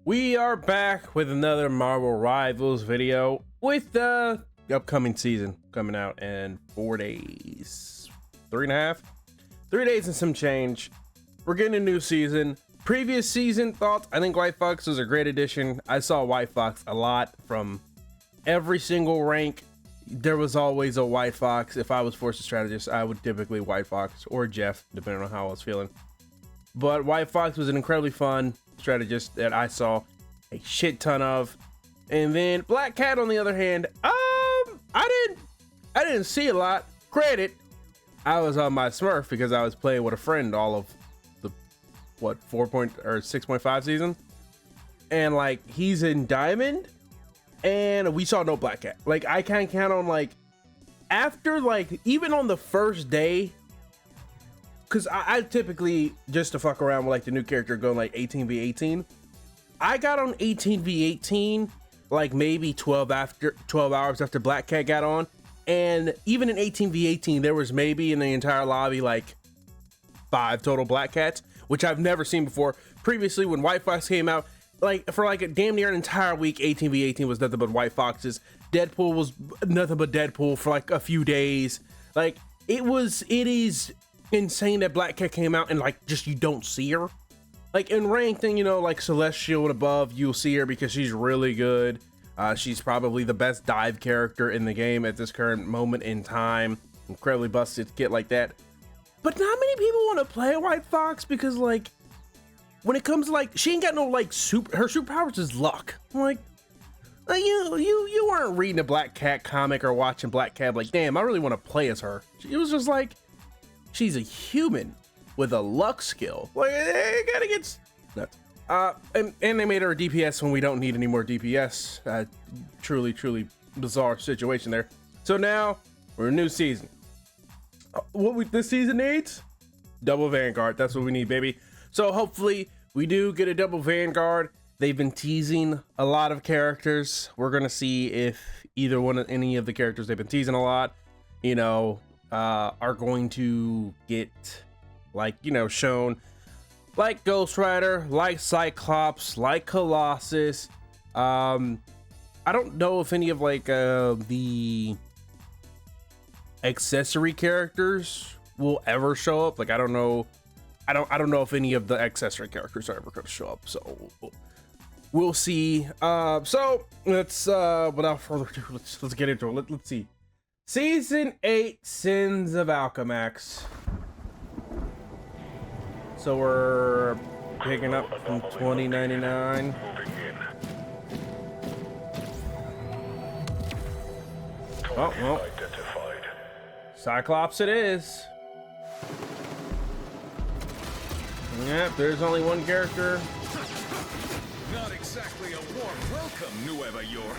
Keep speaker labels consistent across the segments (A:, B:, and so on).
A: We are back with another Marvel Rivals video with the upcoming season coming out in 4 days, 3.5, 3 days and some change. We're getting a new season. Previous season thoughts, I think White Fox was a great addition. I saw White Fox a lot from every single rank. There was always a White Fox. If I was forced to strategist, I would typically White Fox or Jeff, depending on how I was feeling. But White Fox was an incredibly fun strategist that I saw a shit ton of. And then Black Cat, on the other hand, I didn't see a lot. Granted, I was on my Smurf because I was playing with a friend all of the 6.5 season, and like he's in Diamond, and we saw no Black Cat. Like I can't count on like after like even on the first day. Because I typically, just to fuck around with like the new character going like 18v18, I got on 18v18 like maybe 12 hours after Black Cat got on. And even in 18v18, there was maybe in the entire lobby like 5 total Black Cats, which I've never seen before. Previously, when White Fox came out, like for like a damn near an entire week, 18v18 was nothing but White Foxes. Deadpool was nothing but Deadpool for like a few days. Like it is insane that Black Cat came out and like just you don't see her. Like in ranked and like Celestial and above, you'll see her because she's really good. She's probably the best dive character in the game at this current moment in time. Incredibly busted kit like that. But not many people want to play White Fox because like when it comes to like she ain't got no like her superpowers is luck. Like you weren't reading a Black Cat comic or watching Black Cat like damn I really want to play as her. It was just like she's a human with a luck skill. Like, it gotta get nuts. And they made her a DPS when we don't need any more DPS. Truly bizarre situation there. So now we're in a new season. This season needs? Double Vanguard. That's what we need, baby. So hopefully we do get a double Vanguard. They've been teasing a lot of characters. We're gonna see if any of the characters they've been teasing a lot, are going to get like shown, like Ghost Rider, like Cyclops, like Colossus. I don't know if any of like the accessory characters will ever show up. Like I don't know if any of the accessory characters are ever going to show up, so we'll see. So let's without further ado, let's get into it. Let's see. Season 8, Sins of Alchemax. So we're picking up from 2099. Oh, well. Cyclops it is. Yep, there's only one character.
B: Not exactly a warm welcome, Nueva York.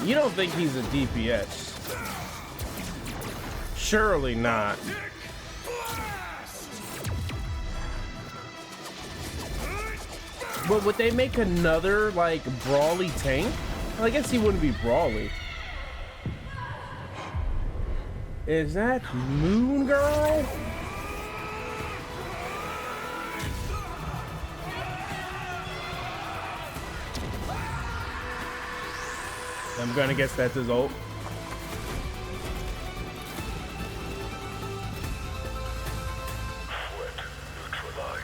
A: You don't think he's a DPS? Surely not. But would they make another like brawly tank? Well, I guess he wouldn't be brawly. Is that Moon Girl? I'm gonna guess that's his ult.
B: Threat neutralized.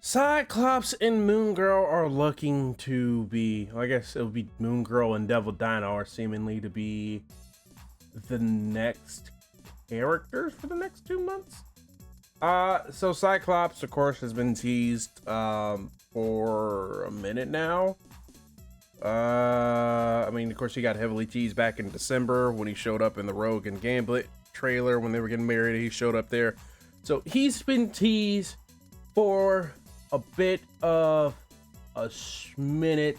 A: Cyclops and Moon Girl are looking to be, I guess it'll be Moon Girl and Devil Dino are seemingly to be the next characters for the next 2 months. So Cyclops, of course, has been teased for a minute now. I mean, of course, he got heavily teased back in December when he showed up in the Rogue and Gambit trailer when they were getting married. He showed up there. So he's been teased for a bit of a minute,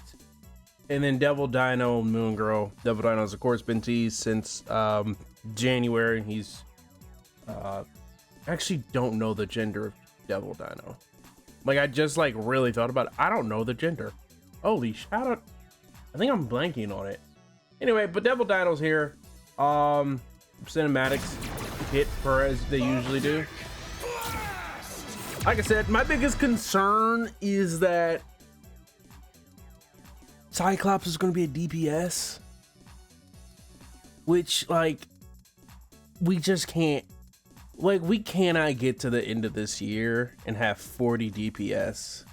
A: and then Devil Dino and Moon Girl. Devil Dino's of course been teased since January. He's actually don't know the gender of Devil Dino. Like, I just like really thought about it. I don't know the gender. Holy shout out. I think I'm blanking on it. Anyway, but Devil Dino's here. Cinematics hit per as they usually do. Like I said, my biggest concern is that Cyclops is going to be a DPS, which, like, we just can't, like, we cannot get to the end of this year and have 40 DPS,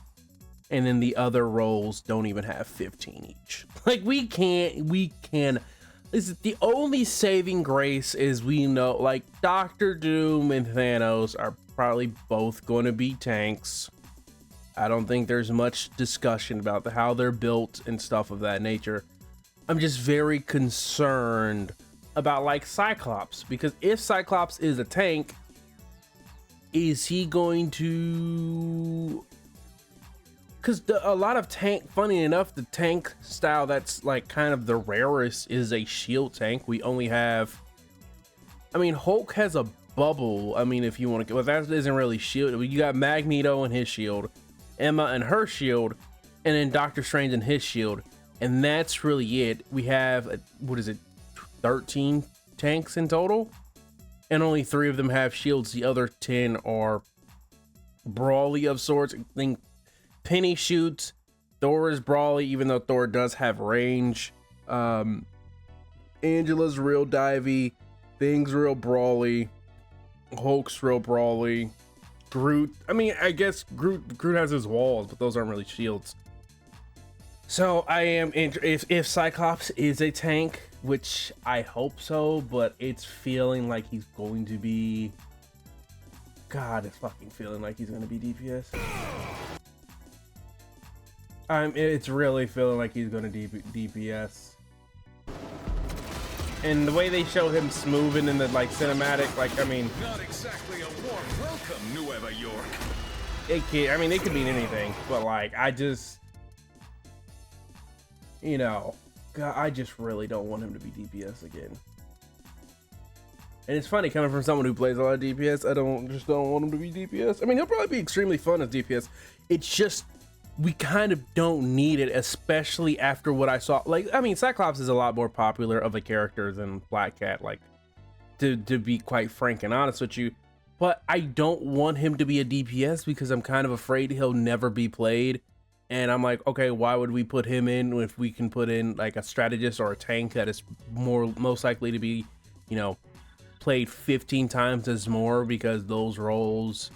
A: and then the other roles don't even have 15 each. Like, we can. This is the only saving grace is we know, like, Doctor Doom and Thanos are probably both going to be tanks. I don't think there's much discussion about how they're built and stuff of that nature. I'm just very concerned about, like, Cyclops, because if Cyclops is a tank, is he going to... Because a lot of tank, funny enough, the tank style that's like kind of the rarest is a shield tank. We only have, I mean, Hulk has a bubble. I mean, if you want to, well, that isn't really shield. You got Magneto and his shield, Emma and her shield, and then Doctor Strange and his shield. And that's really it. We have, what is it, 13 tanks in total? And only 3 of them have shields. The other 10 are brawly of sorts. I think Penny shoots, Thor is brawly, even though Thor does have range. Angela's real divey, Thing's real brawly, Hulk's real brawly, Groot, I mean, I guess Groot has his walls, but those aren't really shields. So I am, if Cyclops is a tank, which I hope so, but it's feeling like he's going to be, God, it's fucking feeling like he's going to be DPS. It's really feeling like he's going to DPS. And the way they show him smoothing in the, like, cinematic, like, I mean...
B: Not exactly a warm welcome, Nueva York.
A: It could mean anything, but, like, I just... You know, God, I just really don't want him to be DPS again. And it's funny, coming from someone who plays a lot of DPS, I don't want him to be DPS. I mean, he'll probably be extremely fun as DPS. It's just... we kind of don't need it, especially after what I saw. Like, I mean, Cyclops is a lot more popular of a character than Black Cat, like, to be quite frank and honest with you. But I don't want him to be a DPS because I'm kind of afraid he'll never be played. And I'm like, okay, why would we put him in if we can put in, like, a strategist or a tank that is most likely to be, you know, played 15 times as more, because those roles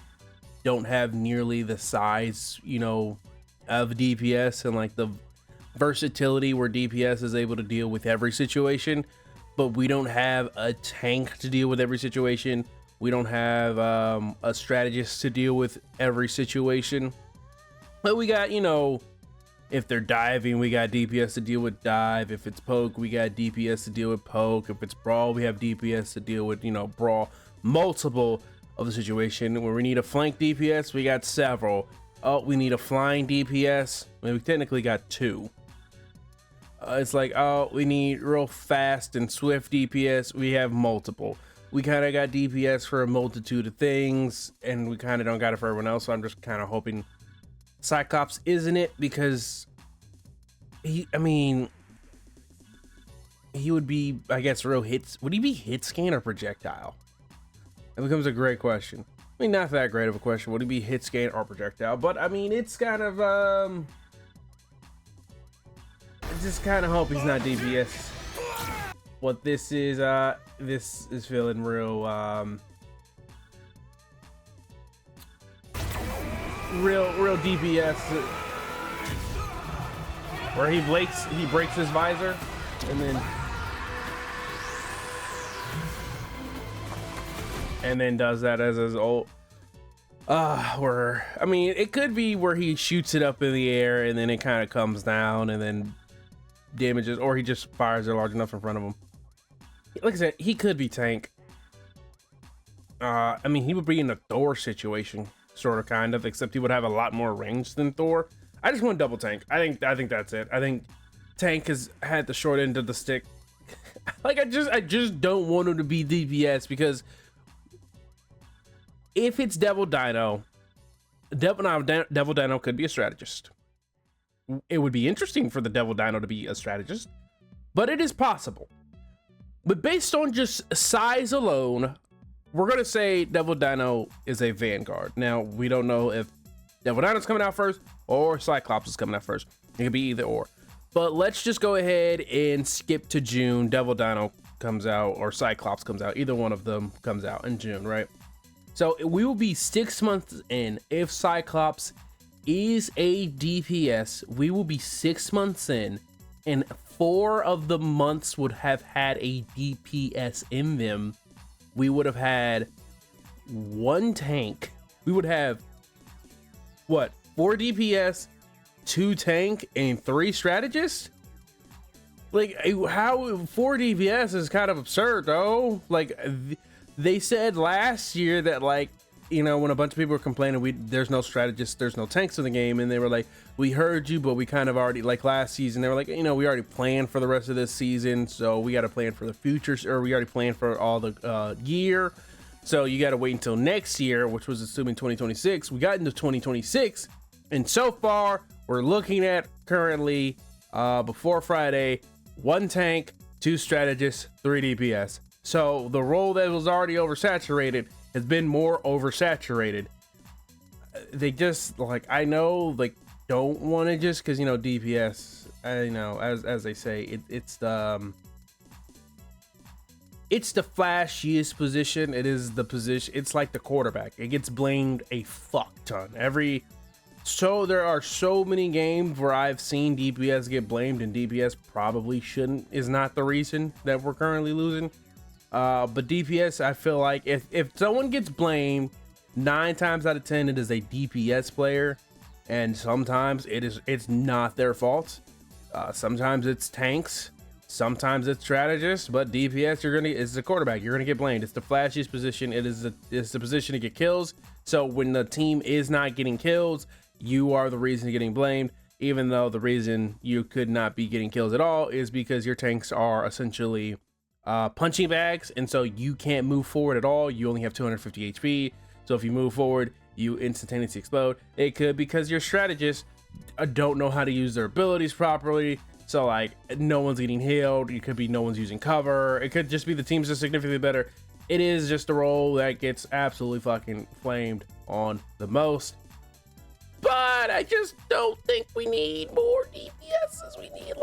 A: don't have nearly the size, you know, of DPS and like the versatility where DPS is able to deal with every situation, but we don't have a tank to deal with every situation. We don't have a strategist to deal with every situation. But we got, you know, if they're diving, we got DPS to deal with dive. If it's poke, we got DPS to deal with poke. If it's brawl, we have DPS to deal with, you know, brawl. Multiple of the situation. Where we need a flank DPS, we got several. Oh, we need a flying DPS. I mean, we technically got 2. It's like, oh, we need real fast and swift DPS. We have multiple. We kind of got DPS for a multitude of things, and we kind of don't got it for everyone else. So I'm just kind of hoping Cyclops isn't it, because he would be, I guess, real hits. Would he be hit scan or projectile? It becomes a great question. I mean, not that great of a question. Would he be hit scan or projectile? But I mean, it's kind of I just kind of hope he's not DPS. What this is feeling real real DPS, where he breaks his visor and then does that as his ult. Where, I mean, it could be where he shoots it up in the air and then it kind of comes down and then damages, or he just fires it large enough in front of him. Like I said, he could be tank. I mean, he would be in a Thor situation, sort of, kind of, except he would have a lot more range than Thor. I just want double tank. I think that's it. I think tank has had the short end of the stick. Like, I just don't want him to be DPS, because if it's Devil Dino, Devil Dino could be a strategist. It would be interesting for the Devil Dino to be a strategist, but it is possible. But based on just size alone, we're gonna say Devil Dino is a Vanguard. Now, we don't know if Devil Dino's coming out first or Cyclops is coming out first. It could be either or. But let's just go ahead and skip to June. Devil Dino comes out or Cyclops comes out. Either one of them comes out in June, right? So we will be 6 months in. If Cyclops is a DPS, we will be 6 months in, and 4 of the months would have had a DPS in them. We would have had 1 tank. We would have what, 4 DPS, 2 tank, and 3 strategists? Like, how 4 DPS is kind of absurd, though. Like, they said last year that, like, you know, when a bunch of people were complaining, there's no strategists, there's no tanks in the game, and they were like, we heard you, but we kind of already, like last season, they were like, you know, we already planned for the rest of this season, so we got to plan for the future, or we already planned for all the year, so you got to wait until next year, which was assuming 2026. We got into 2026, and so far, we're looking at currently, before Friday, 1 tank, 2 strategists, 3 DPS. So the role that was already oversaturated has been more oversaturated. They just, like, I know, like, don't want to just, because, you know, DPS, you know, as they say, it's the flashiest position. It is the position, it's like the quarterback. It gets blamed a fuck ton. So there are so many games where I've seen DPS get blamed, and DPS probably is not the reason that we're currently losing. But DPS, I feel like if someone gets blamed, 9 times out of 10 it is a DPS player, and sometimes it's not their fault. Sometimes it's tanks, sometimes it's strategists, but DPS, it's the quarterback. You're gonna get blamed. It's the flashiest position. It's the position to get kills. So when the team is not getting kills, you are the reason getting blamed. Even though the reason you could not be getting kills at all is because your tanks are essentially punching bags, and so you can't move forward at all. You only have 250 HP, so if you move forward, you instantaneously explode. It could because your strategists don't know how to use their abilities properly, so like no one's getting healed. It could be no one's using cover. It could just be the team's just significantly better. It is just a role that gets absolutely fucking flamed on the most. But I just don't think we need more DPSs. We need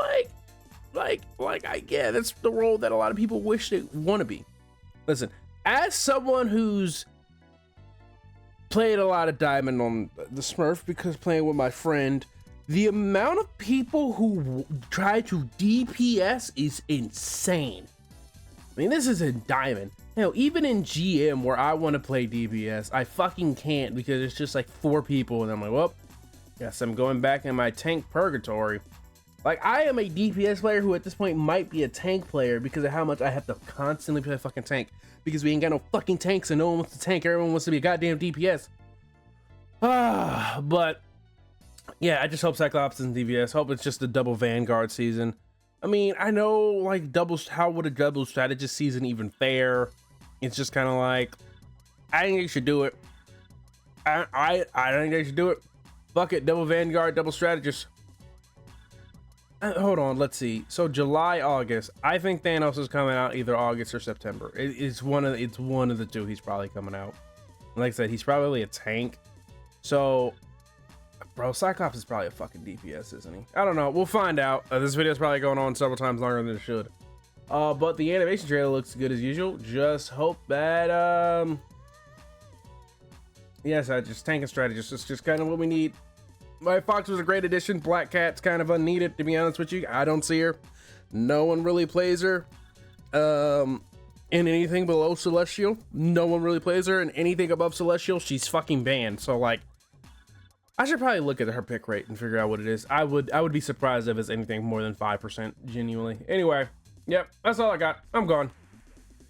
A: that's the role that a lot of people wish they want to be. Listen, as someone who's played a lot of Diamond on the Smurf because playing with my friend, the amount of people who try to DPS is insane. I mean, this is in Diamond. Hell, even in GM where I want to play DPS, I fucking can't because it's just like 4 people, and I'm like, well, guess I'm going back in my tank purgatory. Like, I am a DPS player who at this point might be a tank player because of how much I have to constantly play fucking tank. Because we ain't got no fucking tanks and no one wants to tank. Everyone wants to be a goddamn DPS. But yeah, I just hope Cyclops isn't DPS. Hope it's just a double Vanguard season. I mean, I know, like, how would a double strategist season even fare? It's just kind of like, I think they should do it. I think they should do it. Fuck it, double Vanguard, double strategist. Hold on, let's see. So July, August. I think Thanos is coming out either August or September. It's one of the two. He's probably coming out. Like I said, he's probably a tank. So, bro, Cyclops is probably a fucking DPS, isn't he? I don't know. We'll find out. This video is probably going on several times longer than it should. But the animation trailer looks good as usual. Just hope that yes, I just tank and strategist. It's just kind of what we need. White Fox was a great addition. Black Cat's kind of unneeded, to be honest with you. I don't see her. No one really plays her in anything below Celestial. No one really plays her in anything above Celestial. She's fucking banned. So, like, I should probably look at her pick rate and figure out what it is. I would be surprised if it's anything more than 5%, genuinely. Anyway, yep, that's all I got. I'm gone.